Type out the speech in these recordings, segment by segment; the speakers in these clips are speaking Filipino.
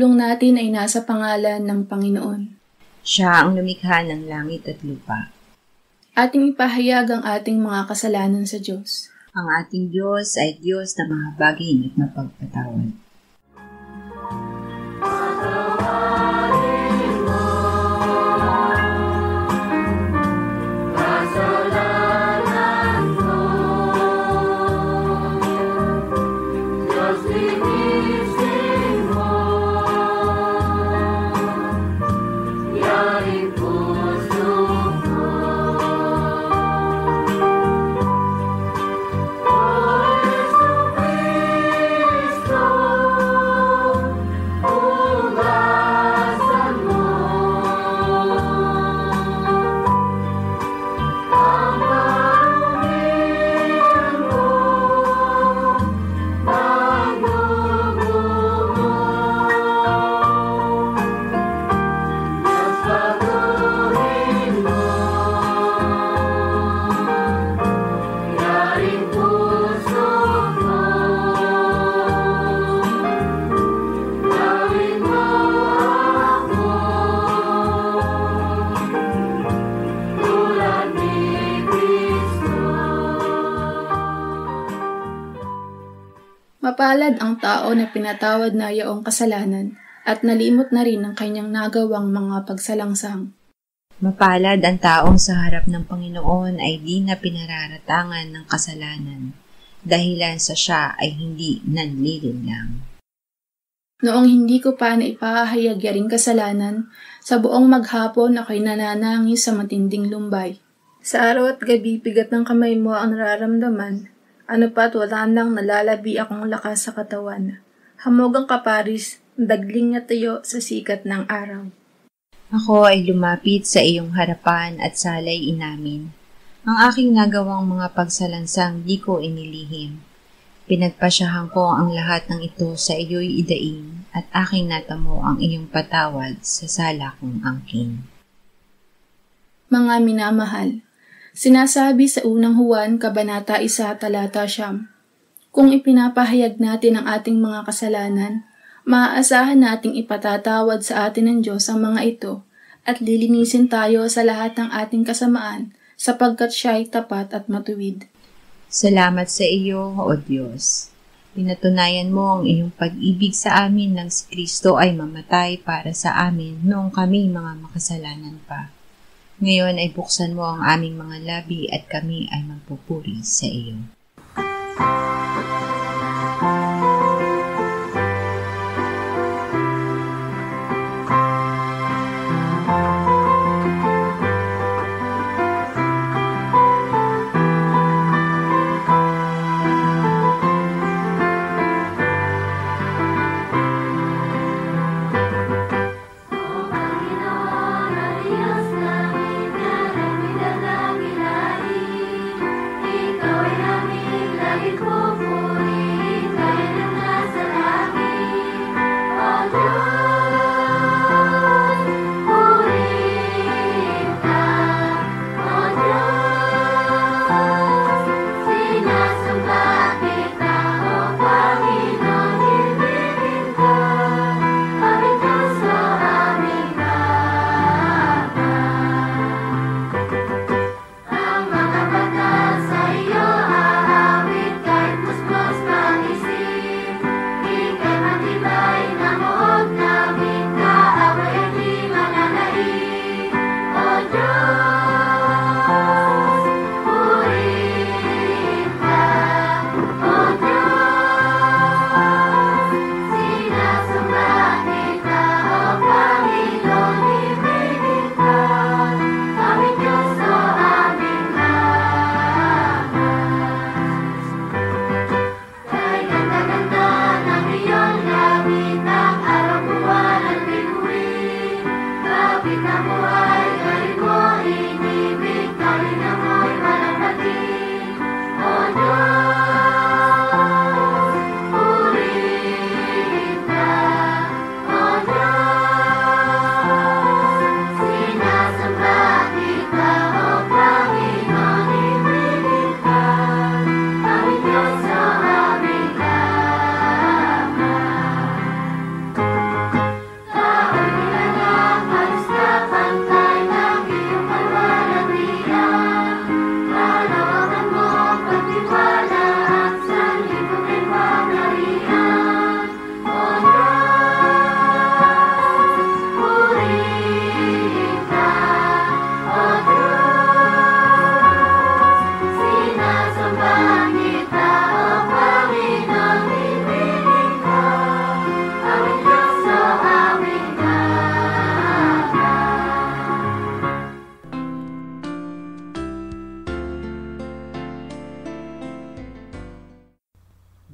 pagtulong natin ay nasa pangalan ng Panginoon. Siya ang lumikha ng langit at lupa. Ating ipahayag ang ating mga kasalanan sa Diyos. Ang ating Diyos ay Diyos na mahabagin at mapagpatawad. Mapalad ang tao na pinatawad na yaong kasalanan at nalimot na rin ang kanyang nagawang mga pagsalangsang. Mapalad ang taong sa harap ng Panginoon ay di na pinararatangan ng kasalanan, dahilan sa siya ay hindi nanlilinlang. Noong hindi ko pa naipahayag yaring kasalanan, sa buong maghapon ako'y nananangis sa matinding lumbay. Sa araw at gabi, bigat ng kamay mo ang nararamdaman. Ano pa't wala nang nalalabi akong lakas sa katawan. Hamog ang kaparis, dagling na tayo sa sikat ng araw. Ako ay lumapit sa iyong harapan at salay inamin. Ang aking nagawang mga pagsalansang di ko inilihim. Pinagpasyahan ko ang lahat ng ito sa iyo'y idain at aking natamo ang iyong patawad sa sala kong angkin. Mga minamahal, sinasabi sa unang Juan, Kabanata 1, Talata 9, kung ipinapahayag natin ang ating mga kasalanan, maaasahan nating ipatatawad sa atin ng Diyos ang mga ito at lilinisin tayo sa lahat ng ating kasamaan sapagkat siya'y tapat at matuwid. Salamat sa iyo, O Diyos. Pinatunayan mo ang iyong pag-ibig sa amin nang si Kristo ay mamatay para sa amin noong kami mga makasalanan pa. Ngayon ay buksan mo ang aming mga labi at kami ay magpupuri sa iyo.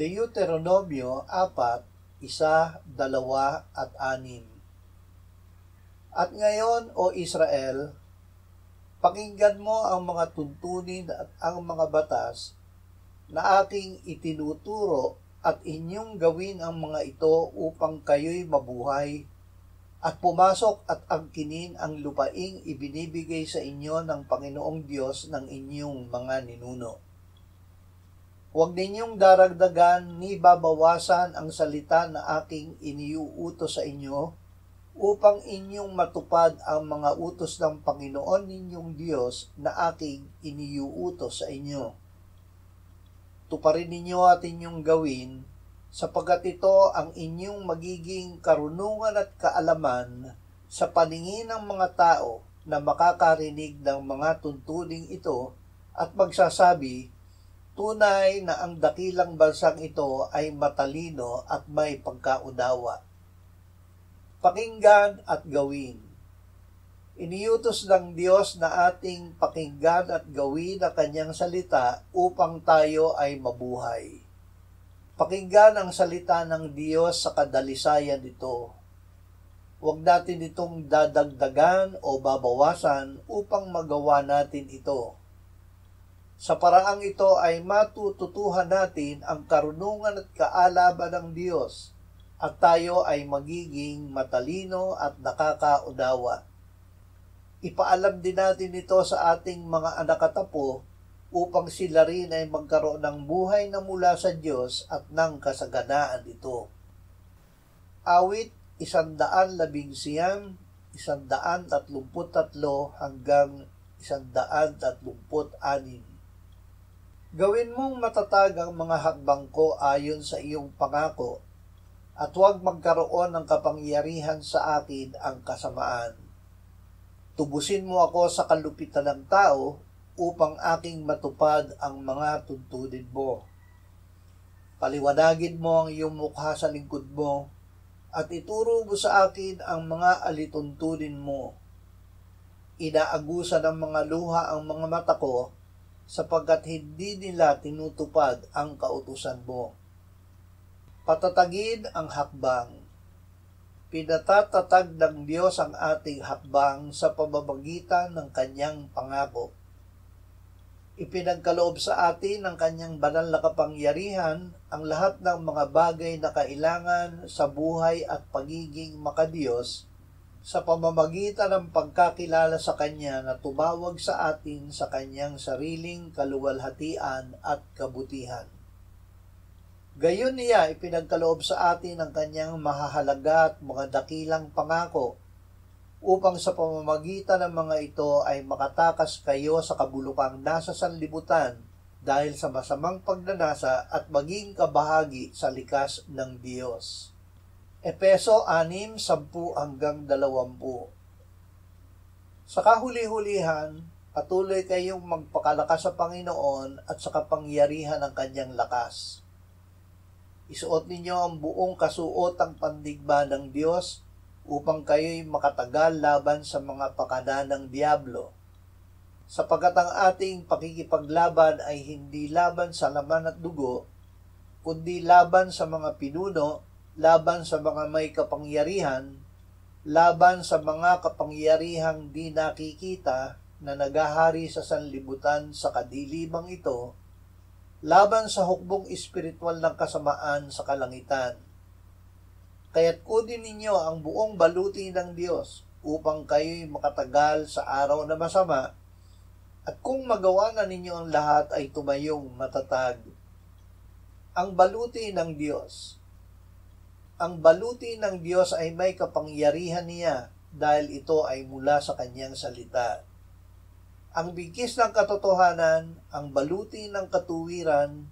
Deuteronomio 4, 1, 2 at 6. At ngayon, O Israel, pakinggan mo ang mga tuntunin at ang mga batas na aking itinuturo at inyong gawin ang mga ito upang kayo'y mabuhay at pumasok at angkinin ang lupaing ibinibigay sa inyo ng Panginoong Diyos ng inyong mga ninuno. Huwag ninyong daragdagan ni babawasan ang salita na aking iniuutos sa inyo upang inyong matupad ang mga utos ng Panginoon ninyong Diyos na aking iniuutos sa inyo. Tuparin ninyo at inyong gawin, sapagkat ito ang inyong magiging karunungan at kaalaman sa paningin ng mga tao na makakarinig ng mga tuntuning ito at magsasabi, tunay na ang dakilang bansang ito ay matalino at may pagkaunawa. Pakinggan at gawin. Iniutos ng Diyos na ating pakinggan at gawin ang kanyang salita upang tayo ay mabuhay. Pakinggan ang salita ng Diyos sa kadalisayan nito. Huwag natin itong dadagdagan o babawasan upang magawa natin ito. Sa paraang ito ay matututuhan natin ang karunungan at kaalaman ng Diyos at tayo ay magiging matalino at nakakaunawa. Ipaalam din natin ito sa ating mga anak at apo upang sila rin ay magkaroon ng buhay na mula sa Diyos at ng kasaganaan ito. Awit 119, 133 hanggang 136. Gawin mong matatag ang mga hakbang ko ayon sa iyong pangako, at huwag magkaroon ng kapangyarihan sa akin ang kasamaan. Tubusin mo ako sa kalupitan ng tao upang aking matupad ang mga tuntunin mo. Paliwanagin mo ang iyong mukha sa lingkod mo at ituro mo sa akin ang mga alituntunin mo. Inaagusan ng mga luha ang mga mata ko sapagkat hindi nila tinutupad ang kautusan mo. Patatagin ang hakbang. Pinatatatag ng Diyos ang ating hakbang sa pamamagitan ng kanyang pangako. Ipinagkaloob sa atin ng kanyang banal na kapangyarihan ang lahat ng mga bagay na kailangan sa buhay at pagiging makadiyos sa pamamagitan ng pagkakilala sa kanya na tumawag sa atin sa kanyang sariling kaluwalhatian at kabutihan. Gayon niya ipinagkaloob sa atin ang kanyang mahahalaga at mga dakilang pangako upang sa pamamagitan ng mga ito ay makatakas kayo sa kabulukang nasa sanlibutan dahil sa masamang pagnanasa at maging kabahagi sa likas ng Diyos. Efeso 6:10 hanggang 20. Sa kahuli-hulihan, patuloy kayong magpakalakas sa Panginoon at sa kapangyarihan ng kanyang lakas. Isuot ninyo ang buong kasuotang pandigma ng Diyos upang kayo'y makatagal laban sa mga pakana ng Diablo. Sapagkat ang ating pakikipaglaban ay hindi laban sa laman at dugo, kundi laban sa mga pinuno, laban sa mga may kapangyarihan, laban sa mga kapangyarihang di nakikita na nagahari sa sanlibutan sa kadilimang ito, laban sa hukbong espiritual ng kasamaan sa kalangitan. Kaya't kunin ninyo ang buong baluti ng Diyos upang kayo'y makatagal sa araw na masama, at kung magawa na ninyo ang lahat ay tumayong matatag. Ang baluti ng Diyos. Ang baluti ng Diyos ay may kapangyarihan niya dahil ito ay mula sa kanyang salita. Ang bigkis ng katotohanan, ang baluti ng katuwiran,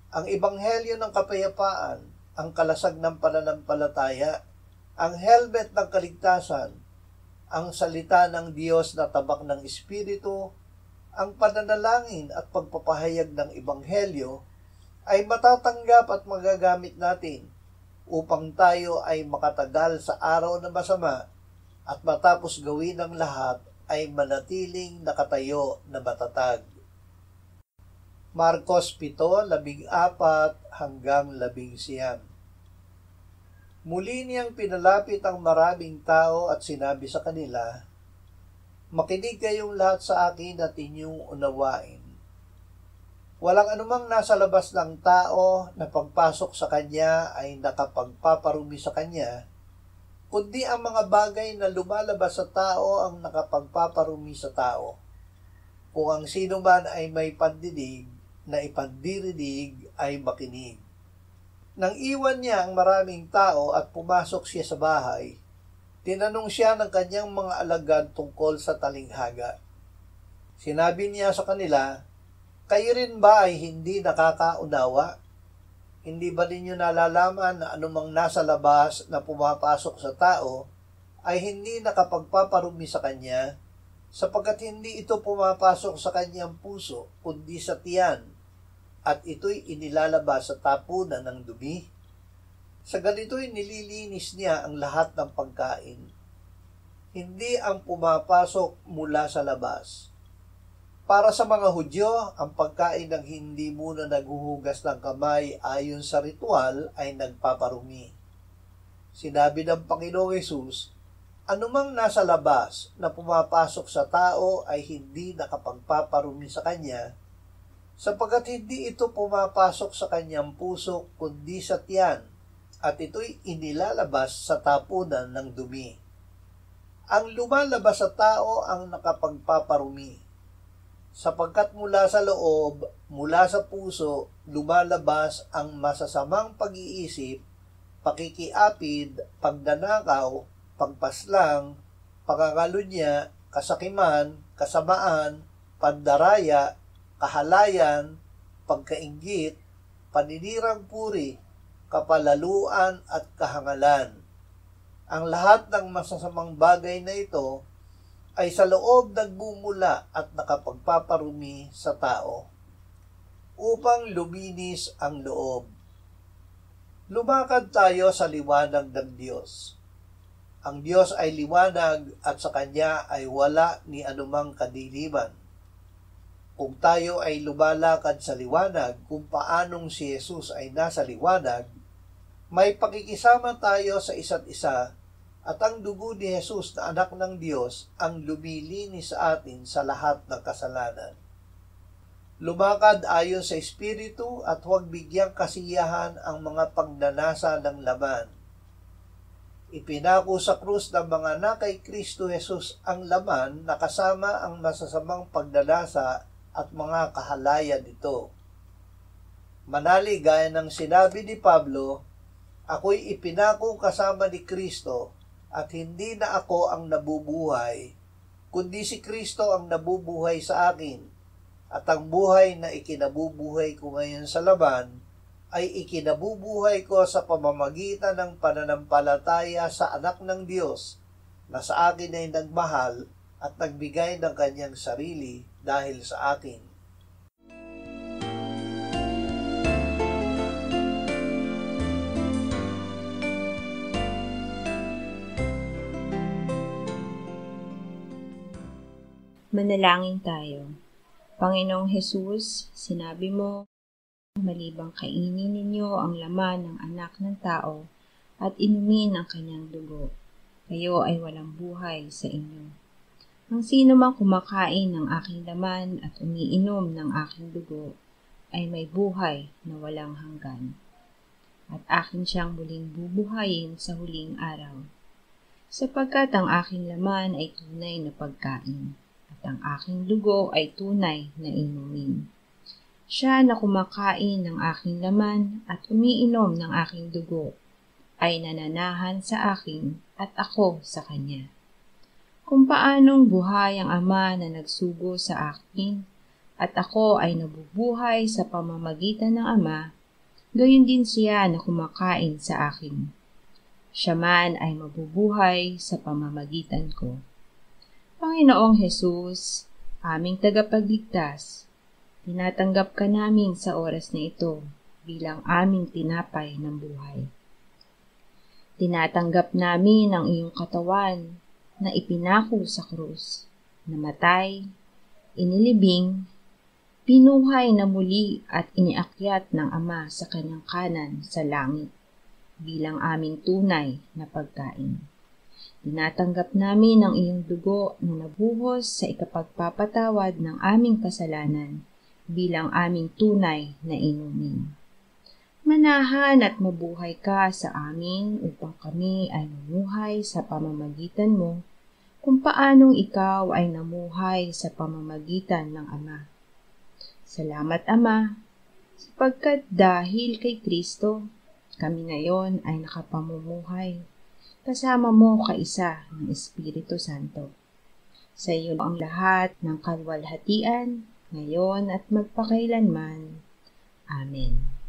ang ebanghelyo ng kapayapaan, ang kalasag ng pananampalataya, ang helmet ng kaligtasan, ang salita ng Diyos na tabak ng Espiritu, ang pananalangin at pagpapahayag ng ebanghelyo ay matatanggap at magagamit natin upang tayo ay makatagal sa araw na masama at matapos gawin ang lahat ay manatiling nakatayo na matatag. Marcos 7:14-19. Muli niyang pinalapit ang maraming tao at sinabi sa kanila, "Makinig kayong lahat sa akin at inyong unawain. Walang anumang nasa labas ng tao na pagpasok sa kanya ay nakapagpaparumi sa kanya, kundi ang mga bagay na lumalabas sa tao ang nakapagpaparumi sa tao. Kung ang sino man ay may pandinig, na ipandirinig ay makinig." Nang iwan niya ang maraming tao at pumasok siya sa bahay, tinanong siya ng kanyang mga alagad tungkol sa talinghaga. Sinabi niya sa kanila, "Kayo rin ba ay hindi nakakaunawa? Hindi ba ninyo nalalaman na anumang nasa labas na pumapasok sa tao ay hindi nakapagpaparumi sa kanya, sapagkat hindi ito pumapasok sa kanyang puso, kundi sa tiyan, at ito'y inilalabas sa tapunan ng dumi? Sa ganito'y nililinis niya ang lahat ng pagkain. Hindi ang pumapasok mula sa labas." Para sa mga Hudyo, ang pagkain ng hindi muna naghuhugas ng kamay ayon sa ritual ay nagpaparumi. Sinabi ng Panginoong Hesus, "Anumang nasa labas na pumapasok sa tao ay hindi nakapagpaparumi sa kanya, sapagkat hindi ito pumapasok sa kanyang puso kundi sa tiyan, at ito'y inilalabas sa tapunan ng dumi. Ang lumalabas sa tao ang nakapagpaparumi, sapagkat mula sa loob, mula sa puso, lumalabas ang masasamang pag-iisip, pakikiapid, pagnanakaw, pagpaslang, pangangalunya, kasakiman, kasamaan, pandaraya, kahalayan, pagkainggit, paninirang puri, kapalaluan at kahangalan. Ang lahat ng masasamang bagay na ito ay sa loob nagbumula at nakapagpaparumi sa tao, upang luminis ang loob." Lumakad tayo sa liwanag ng Diyos. Ang Diyos ay liwanag at sa Kanya ay wala ni anumang kadiliman. Kung tayo ay lumalakad sa liwanag kung paanong si Jesus ay nasa liwanag, may pakikisama tayo sa isa't isa, at ang dugo ni Jesus na anak ng Diyos ang lumilinis sa atin sa lahat ng kasalanan. Lumakad ayon sa Espiritu at huwag bigyang kasiyahan ang mga pagnanasa ng laman. Ipinako sa krus ng mga anak kay Kristo Jesus ang laman na kasama ang masasamang pagnanasa at mga kahalaya nito. Manali gaya ng sinabi ni Pablo, "Ako'y ipinako kasama ni Kristo, at hindi na ako ang nabubuhay, kundi si Kristo ang nabubuhay sa akin, at ang buhay na ikinabubuhay ko ngayon sa laman, ay ikinabubuhay ko sa pamamagitan ng pananampalataya sa anak ng Diyos, na sa akin ay nagmahal at nagbigay ng kanyang sarili dahil sa akin." Manalangin tayo. Panginoong Hesus, sinabi mo, "Malibang kainin ninyo ang laman ng anak ng tao at inumin ang kanyang dugo, kayo ay walang buhay sa inyo. Ang sino mang kumakain ng aking laman at umiinom ng aking dugo ay may buhay na walang hanggan, at akin siyang muling bubuhayin sa huling araw. Sapagkat ang aking laman ay tunay na pagkain, at ang aking dugo ay tunay na inumin. Siya na kumakain ng aking laman at umiinom ng aking dugo ay nananahan sa akin at ako sa kanya. Kung paanong buhay ang Ama na nagsugo sa akin at ako ay nabubuhay sa pamamagitan ng Ama, gayon din siya na kumakain sa akin. Siya man ay mabubuhay sa pamamagitan ko. Panginoong Hesus, aming tagapagligtas, tinatanggap ka namin sa oras na ito bilang aming tinapay ng buhay. Tinatanggap namin ang iyong katawan na ipinako sa krus, namatay, inilibing, Pinuhay na muli at iniakyat ng Ama sa kanyang kanan sa langit bilang aming tunay na pagkain. Tinatanggap namin ang iyong dugo na nabuhos sa ikapagpapatawad ng aming kasalanan bilang aming tunay na inumin. Manahan at mabuhay ka sa amin upang kami ay namuhay sa pamamagitan mo kung paanong ikaw ay namuhay sa pamamagitan ng Ama. Salamat, Ama, sapagkat dahil kay Kristo, kami ngayon ay nakapamumuhay, kasama mo kaisa ng Espiritu Santo. Sa iyo ang lahat ng kalwalhatian, ngayon at magpakailanman. Amen.